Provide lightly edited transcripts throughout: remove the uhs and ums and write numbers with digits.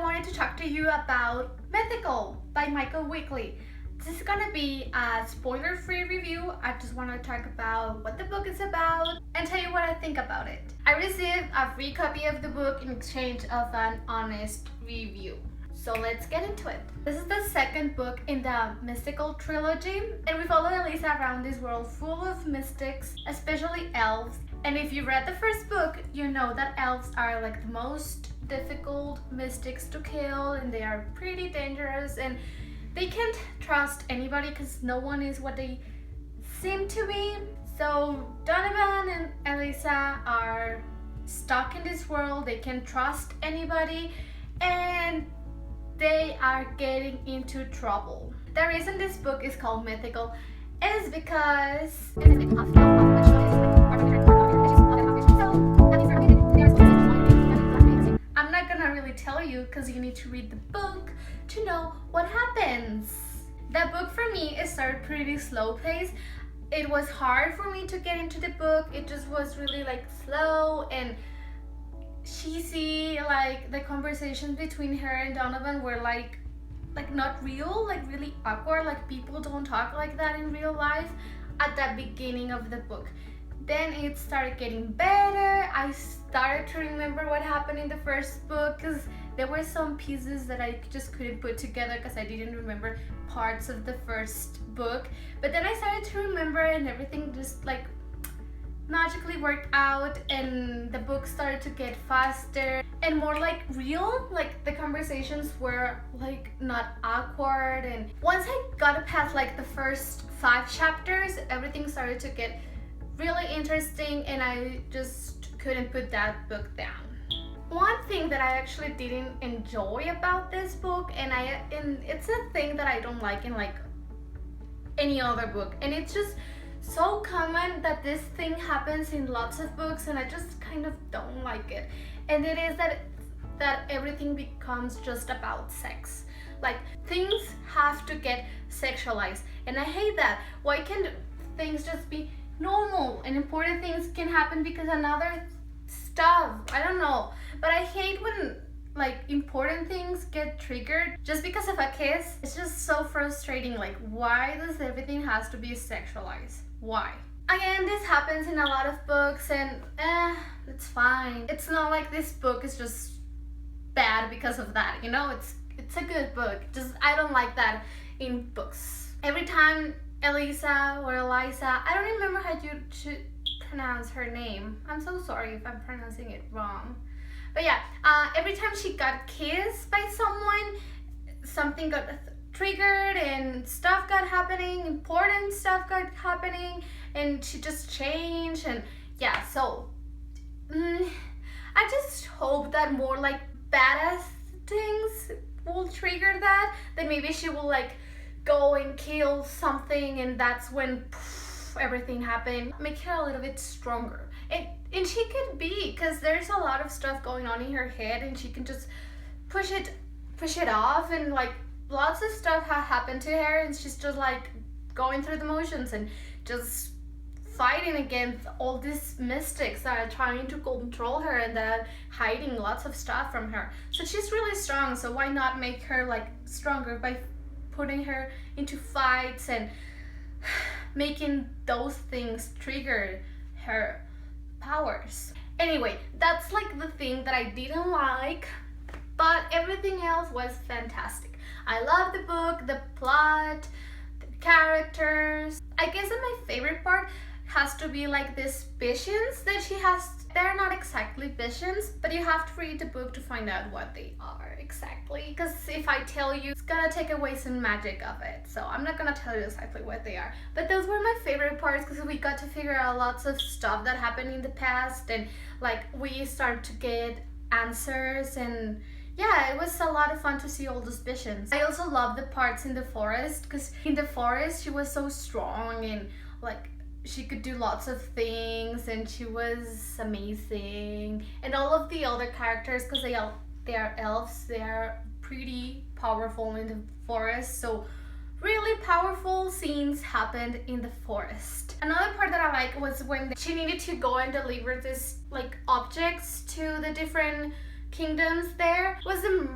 I wanted to talk to you about Mythical by Michael Weekly. This is gonna be a spoiler-free review. I just want to talk about what the book is about and tell you what I think about it. I received a free copy of the book in exchange of an honest review. So let's get into it. This is the second book in the Mystical trilogy, and we follow Elisa around this world full of mystics, especially elves. And if you read the first book, you know that elves are like the most difficult mystics to kill, and they are pretty dangerous, and they can't trust anybody because no one is what they seem to be. So Donovan and Elisa are stuck in this world. They can't trust anybody, and they are getting into trouble. The reason this book is called Mythical is because I'm not gonna really tell you because you need to read the book to know what happens. The book for me, it started pretty slow paced. It was hard for me to get into the book. It just was really like slow and cheesy. Like the conversations between her and Donovan were like not real, like really awkward. Like people don't talk like that in real life at the beginning of the book. Then it started getting better. I started to remember what happened in the first book because there were some pieces that I just couldn't put together because I didn't remember parts of the first book. But then I started to remember, and everything just like magically worked out, and the book started to get faster and more like real. Like the conversations were like not awkward, and once I got past like the first 5 chapters, everything started to get really interesting, and I just couldn't put that book down. One thing that I actually didn't enjoy about this book, and it's a thing that I don't like in like any other book, and it's just so common that this thing happens in lots of books, and I just kind of don't like it. And it is that everything becomes just about sex. Like things have to get sexualized, and I hate that. Why can't things just be normal, and important things can happen because another stuff, I don't know. But I hate when like important things get triggered just because of a kiss. It's just so frustrating. Like, why does everything has to be sexualized? Why? Again, this happens in a lot of books, and it's fine. It's not like this book is just bad because of that, you know? It's a good book. Just I don't like that in books. Every time Elisa or Elisa, I don't remember how you should pronounce her name. I'm so sorry if I'm pronouncing it wrong. But yeah, every time she got kissed by someone, something got triggered and stuff got happening, important stuff got happening, and she just changed. And yeah, so I just hope that more like badass things will trigger that maybe she will like go and kill something, and that's when everything happened. Make her a little bit stronger, and she could be, because there's a lot of stuff going on in her head, and she can just push it off, and like lots of stuff happened to her, and she's just like going through the motions and just fighting against all these mystics that are trying to control her and that are hiding lots of stuff from her. So she's really strong, so why not make her like stronger by putting her into fights and making those things trigger her powers. Anyway, that's like the thing that I didn't like, but everything else was fantastic. I love the book, the plot, the characters. I guess that my favorite part has to be like these visions that she has. They're not exactly visions, but you have to read the book to find out what they are exactly. Because if I tell you, it's gonna take away some magic of it. So I'm not gonna tell you exactly what they are. But those were my favorite parts because we got to figure out lots of stuff that happened in the past, and like we started to get answers, and yeah, it was a lot of fun to see all those visions. I also love the parts in the forest, because in the forest she was so strong, and like she could do lots of things, and she was amazing. And all of the other characters, because they are elves, they are pretty powerful in the forest, so really powerful scenes happened in the forest. Another part that I like was when she needed to go and deliver this like objects to the different kingdoms there. It was the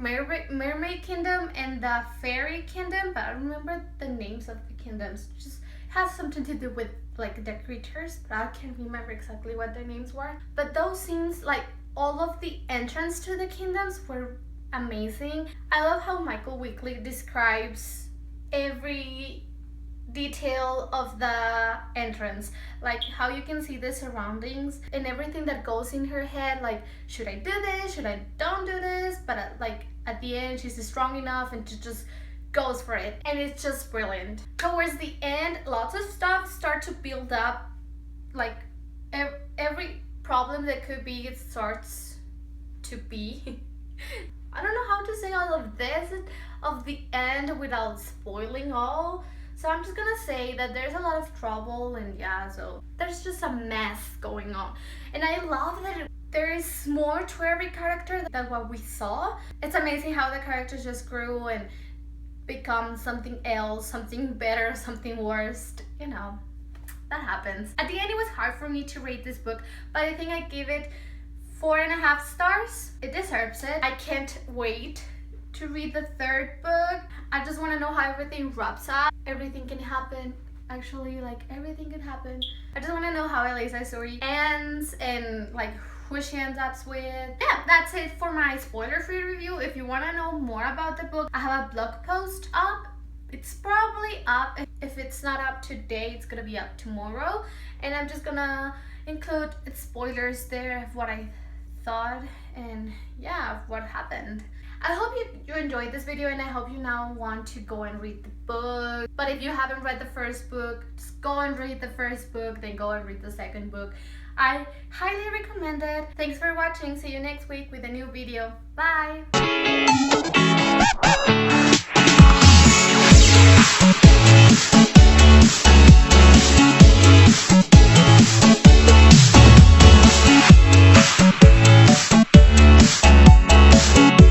mermaid kingdom and the fairy kingdom, but I don't remember the names of the kingdoms. It just has something to do with like the creatures, but I can't remember exactly what their names were. But those scenes, like all of the entrance to the kingdoms, were amazing. I love how Michael Weekly describes every detail of the entrance, like how you can see the surroundings and everything that goes in her head, like should I do this, should I don't do this, but like at the end she's strong enough and she just goes for it, and it's just brilliant. Towards the end, lots of stuff start to build up, like every problem that could be, it starts to be I don't know how to say all of this of the end without spoiling all. So I'm just gonna say that there's a lot of trouble, and yeah, so there's just a mess going on. And I love that there is more to every character than what we saw. It's amazing how the characters just grew and become something else, something better, something worse, you know, that happens. At the end, it was hard for me to rate this book, but I think I gave it 4.5 stars. It deserves it. I can't wait to read the third book. I just want to know how everything wraps up. Everything can happen. Actually, like everything can happen. I just want to know how Elisa's story ends and like who she ends up with. Yeah, that's it for my spoiler-free review. If you want to know more about the book, I have a blog post up. It's probably up. If it's not up today, it's gonna be up tomorrow. And I'm just gonna include spoilers there of what I thought and yeah, of what happened. I hope you enjoyed this video, and I hope you now want to go and read the book. But if you haven't read the first book, just go and read the first book, then go and read the second book. I highly recommend it. Thanks for watching. See you next week with a new video. Bye!